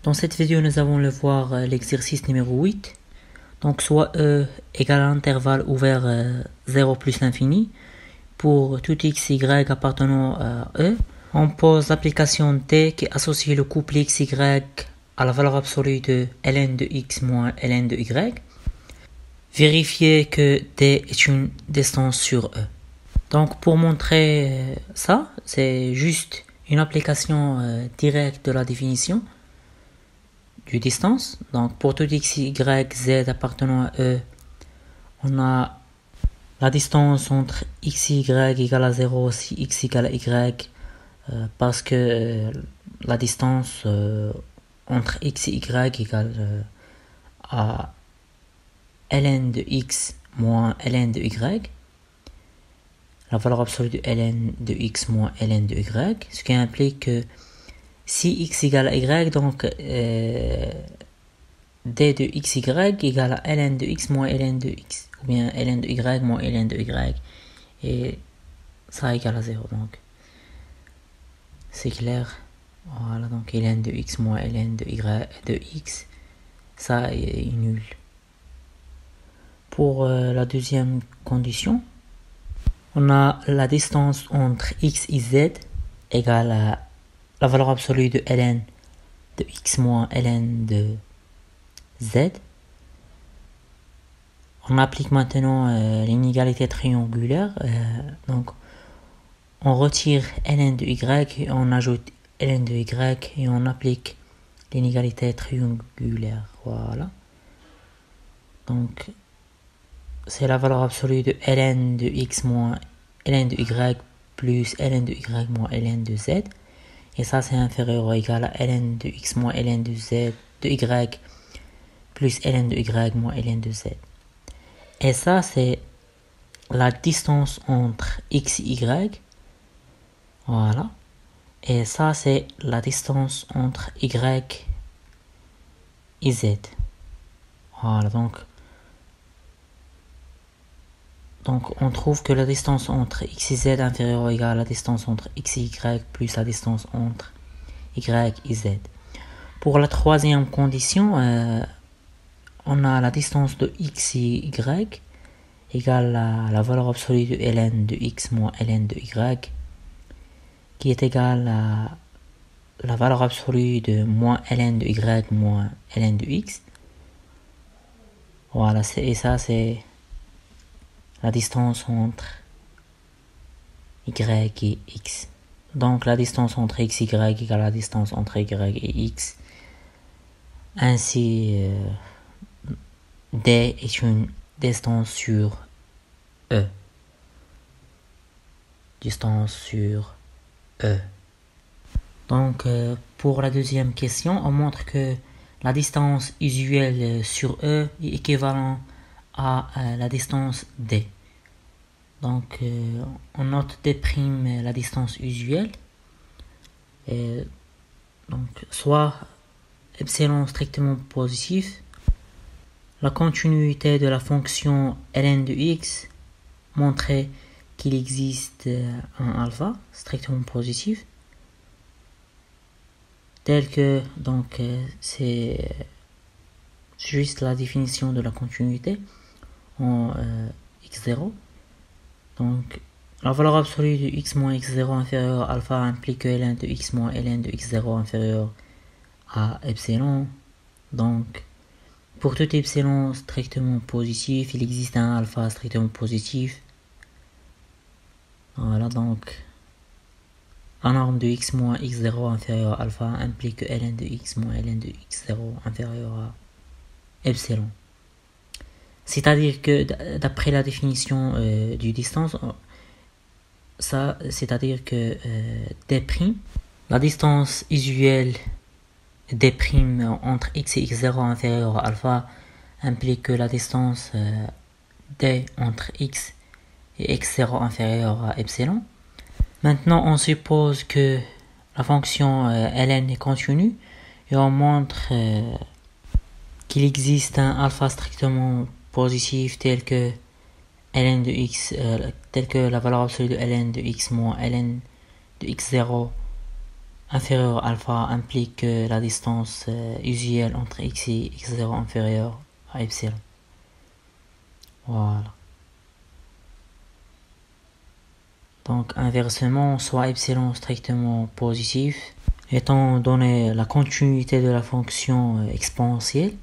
Dans cette vidéo, nous allons le voir l'exercice numéro 8. Donc, soit E égale à l'intervalle ouvert 0 plus l'infini. Pour tout x, y appartenant à E, on pose l'application T qui associe le couple x, y à la valeur absolue de ln de x moins ln de y. Vérifier que T est une distance sur E. Donc, pour montrer ça, c'est juste une application directe de la définition du distance. Donc, pour tout x, y, z appartenant à E, on a la distance entre x, y égale à 0 si x égale à y, parce que la distance entre x et y égale à ln de x moins ln de y, la valeur absolue de ln de x moins ln de y, ce qui implique que si x égale à y, donc d de xy égale à ln de x moins ln de x, ou bien ln de y moins ln de y, et ça égale à 0. Donc c'est clair. Voilà, donc ln de x moins ln de y de x, ça est nul. Pour la deuxième condition, on a la distance entre x et z égale à la valeur absolue de ln de x moins ln de z. On applique maintenant l'inégalité triangulaire. Donc, on retire ln de y, on ajoute ln de y et on applique l'inégalité triangulaire. Voilà. Donc, c'est la valeur absolue de ln de x moins ln de y plus ln de y moins ln de z. Et ça, c'est inférieur ou égal à ln de x moins ln de z de y plus ln de y moins ln de z. Et ça, c'est la distance entre x et y. Voilà. Et ça, c'est la distance entre y et z. Voilà, donc on trouve que la distance entre x et z est inférieure ou égale à la distance entre x et y plus la distance entre y et z. Pour la troisième condition, on a la distance de x et y égale à la valeur absolue de ln de x moins ln de y, qui est égale à la valeur absolue de moins ln de y moins ln de x. Voilà, et ça c'est la distance entre y et x. Donc la distance entre x et y égale à la distance entre y et x. Ainsi, D est une distance sur E. Distance sur E. Donc, pour la deuxième question, on montre que la distance usuelle sur E est équivalente à la distance D. Donc, on note D' la distance usuelle. Et donc, soit epsilon strictement positif, la continuité de la fonction ln de x montrait qu'il existe un alpha strictement positif, tel que, donc, c'est juste la définition de la continuité en x0. Donc, la valeur absolue de x moins x0 inférieure à alpha implique que ln de x moins ln de x0 inférieur à epsilon. Donc, pour tout epsilon strictement positif, il existe un alpha strictement positif. Voilà, donc la norme de x moins x0 inférieur à alpha implique que ln de x moins ln de x0 inférieur à epsilon. C'est-à-dire que d'après la définition du distance, ça, c'est-à-dire que D', la distance usuelle D' entre x et x0 inférieur à alpha implique que la distance D entre x et x0 inférieur à epsilon. Maintenant, on suppose que la fonction ln est continue et on montre qu'il existe un alpha strictement positif tel que ln de x, tel que la valeur absolue de ln de x moins ln de x0 inférieur à alpha implique que la distance usuelle entre x et x0 inférieure à epsilon. Voilà. Donc inversement, soit epsilon strictement positif, étant donné la continuité de la fonction exponentielle,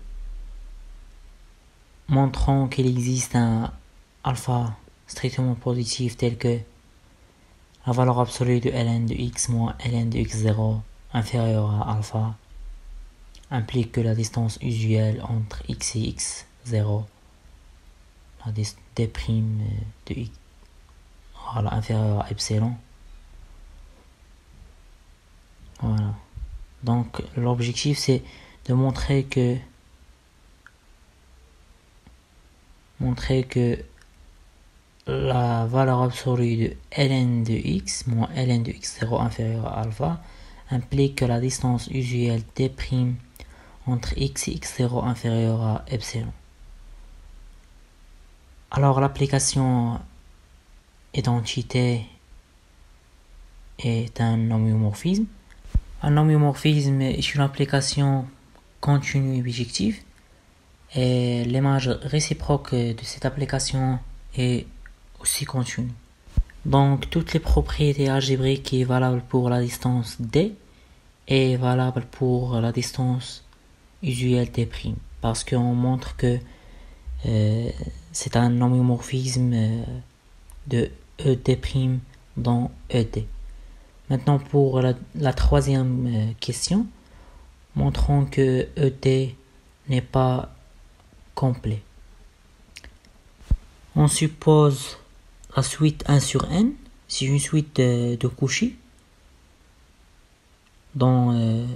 montrant qu'il existe un alpha strictement positif tel que la valeur absolue de ln de x moins ln de x0 inférieure à alpha implique que la distance usuelle entre x et x0, la d' de x, voilà, inférieure à epsilon. Voilà. Donc l'objectif c'est de montrer que la valeur absolue de ln de x moins ln de x0 inférieur à alpha implique que la distance usuelle d' entre x et x0 inférieur à epsilon. Alors l'application identité est un homéomorphisme. Un homéomorphisme est une application continue et bijective, et l'image réciproque de cette application est aussi continue. Donc toutes les propriétés algébriques qui est valable pour la distance d est valable pour la distance usuelle d', parce qu'on montre que c'est un homéomorphisme de ed' dans ed. Maintenant pour la troisième question, montrons que ed n'est pas complet. On suppose la suite 1 sur n, c'est une suite de Cauchy dans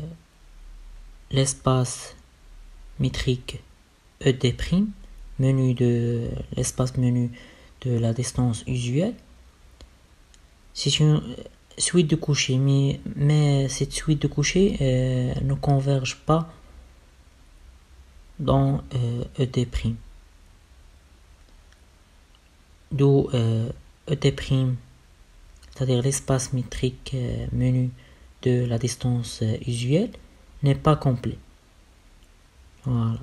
l'espace métrique ed', menu de l'espace menu de la distance usuelle. C'est une suite de Cauchy, mais cette suite de Cauchy ne converge pas dans ed'. D'où ed', c'est-à-dire l'espace métrique menu de la distance usuelle, n'est pas complet. Voilà.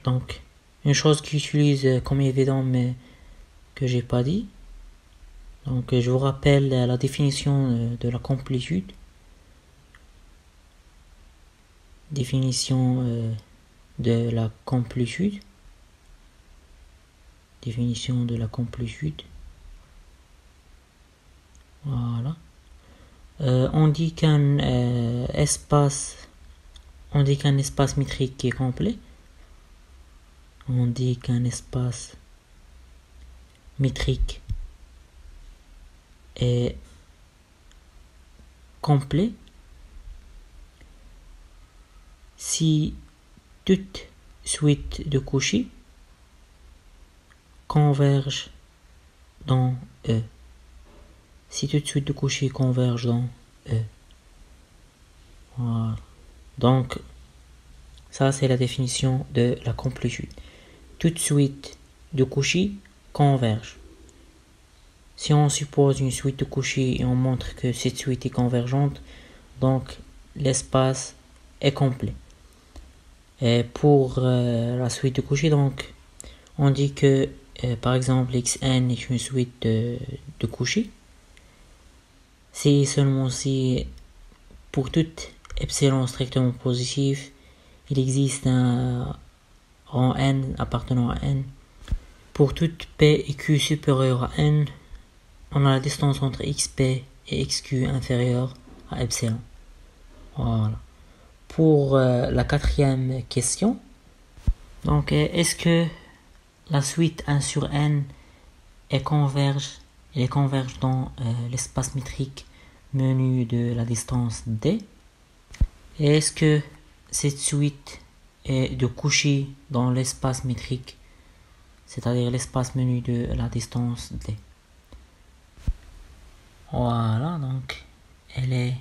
Donc, une chose qui utilise comme évident, mais que j'ai pas dit. Donc, je vous rappelle la définition de la complétude. Définition de la complétude. Définition de la complétude. Voilà. On dit qu'un espace métrique est complet. On dit qu'un espace métrique est complet si toute suite de Cauchy converge dans E. Si toute suite de Cauchy converge dans E. Voilà. Donc, ça c'est la définition de la complétude. Toute suite de Cauchy converge. Si on suppose une suite de Cauchy et on montre que cette suite est convergente, donc l'espace est complet. Et pour la suite de Cauchy, donc, on dit que par exemple xn est une suite de Cauchy. C'est seulement si pour tout epsilon strictement positif, il existe un rang n appartenant à n. Pour toute p et q supérieur à n, on a la distance entre xp et xq inférieure à epsilon. Voilà. Pour la quatrième question, donc est-ce que la suite 1 sur n converge dans l'espace métrique menu de la distance d? Et est-ce que cette suite est de Cauchy dans l'espace métrique, c'est-à-dire l'espace menu de la distance d? Voilà, donc elle est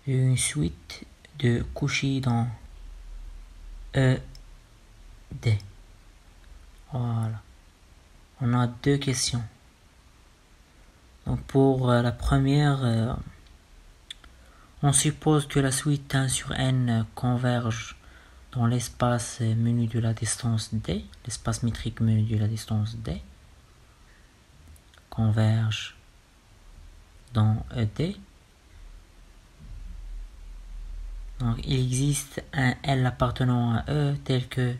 une suite de Cauchy dans E D. Voilà. On a deux questions. Donc pour la première, On suppose que la suite 1 sur n converge dans l'espace menu de la distance D, l'espace métrique menu de la distance D, converge dans ED. Donc il existe un L appartenant à E tel que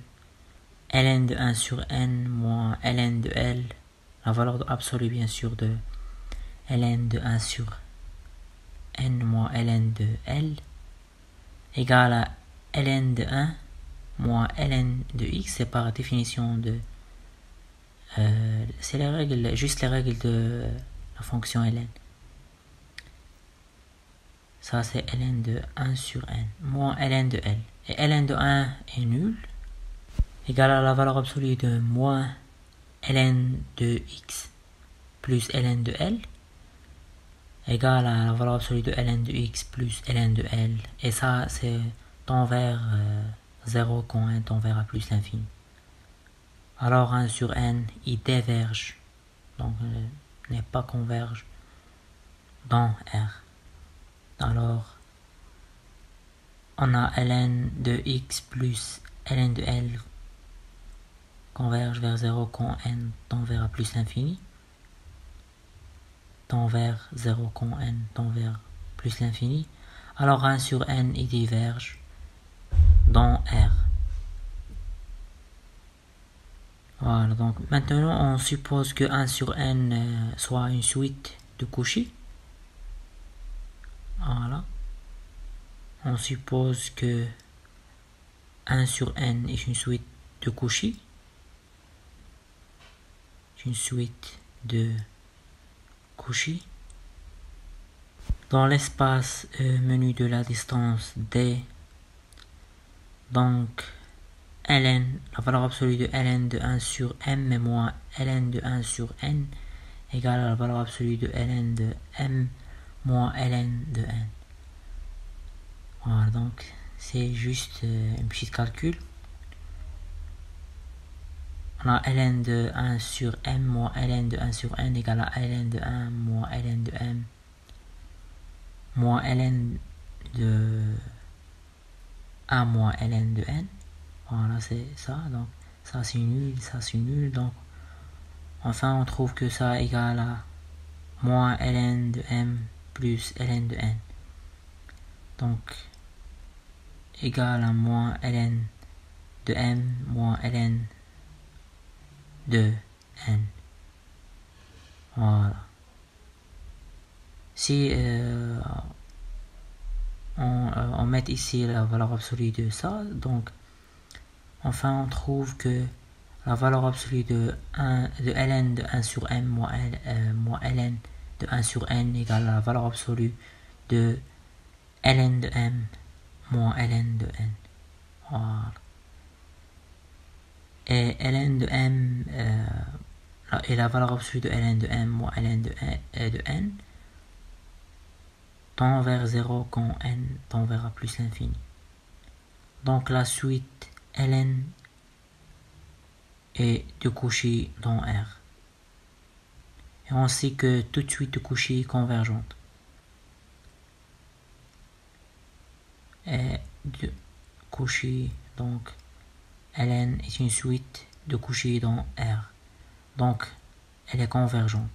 ln de 1 sur n moins ln de L, la valeur absolue bien sûr de ln de 1 sur n moins ln de L, égale à ln de 1 moins ln de x. C'est par définition de c'est les règles, juste les règles de la fonction ln. Ça c'est ln de 1 sur n moins ln de L, et ln de 1 est nul, égale à la valeur absolue de moins ln de x plus ln de L, égale à la valeur absolue de ln de x plus ln de L, et ça c'est tend vers 0 quand n tend vers a plus l'infini. Alors 1 sur n il diverge, donc n'est pas converge dans R. Alors on a ln de x plus ln de L converge vers 0 quand n tend vers a plus l'infini, tend vers 0 quand n tend vers plus l'infini. Alors 1 sur n il diverge dans R. Voilà, donc maintenant on suppose que 1 sur n soit une suite de Cauchy. Voilà. On suppose que 1 sur n est une suite de Cauchy. Une suite de Cauchy. Dans l'espace menu de la distance D, donc ln, la valeur absolue de ln de 1 sur m moins ln de 1 sur n égale à la valeur absolue de ln de m moins ln de n. Voilà, donc c'est juste un petit calcul. On a ln de 1 sur m moins ln de 1 sur n égale à ln de 1 moins ln de m moins ln de 1 moins ln de n. Voilà, c'est ça. Donc ça c'est nul, ça c'est nul. Donc enfin on trouve que ça égale à moins ln de m plus ln de n. Donc égale à moins ln de m moins ln de n. Voilà. Si on met ici la valeur absolue de ça, donc enfin on trouve que la valeur absolue de ln de 1 sur m moins ln de 1 sur n égale à la valeur absolue de ln de m moins ln de n. Voilà. Et ln de m et la valeur absolue de ln de m moins ln de n tend vers 0 quand n tend vers a plus l'infini. Donc la suite ln est de Cauchy dans R. Et on sait que toute suite de Cauchy est convergente. Et de Cauchy, donc ln est une suite de Cauchy dans R. Donc elle est convergente.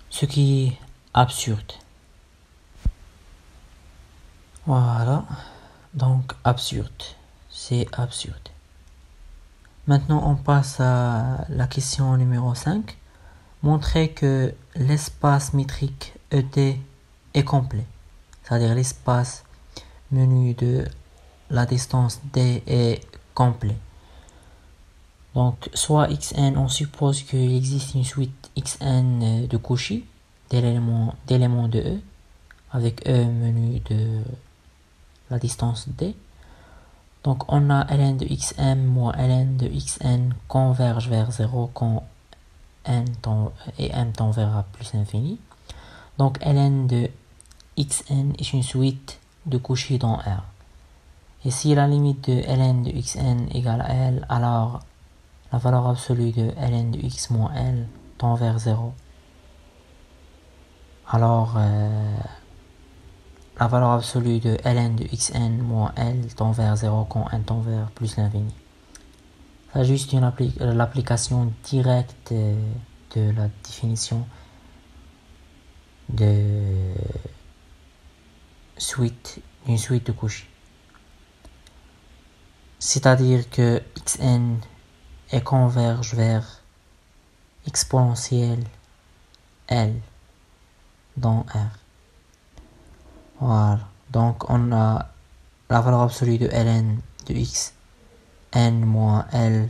Ce qui est absurde. Voilà, donc absurde, c'est absurde. Maintenant on passe à la question numéro 5. Montrer que l'espace métrique ED est complet, c'est-à-dire l'espace menu de la distance D est complet. Donc soit xn, on suppose qu'il existe une suite xn de Cauchy d'éléments de E, avec E menu de la distance D. Donc on a ln de xm moins ln de xn converge vers 0 quand n tend, et m tend vers a plus l'infini. Donc ln de xn est une suite de Cauchy dans R. Et si la limite de ln de xn égale à L, alors la valeur absolue de ln de x moins L tend vers 0. Alors la valeur absolue de ln de xn moins L tend vers 0 quand n tend vers plus l'infini. C'est juste l'application directe de la définition d'une suite de Cauchy. C'est-à-dire que xn est converge vers exponentielle L dans R. Voilà. Donc on a la valeur absolue de ln de x n moins L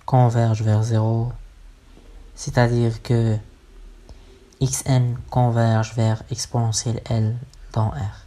converge vers 0. C'est-à-dire que xn converge vers exponentielle L dans R.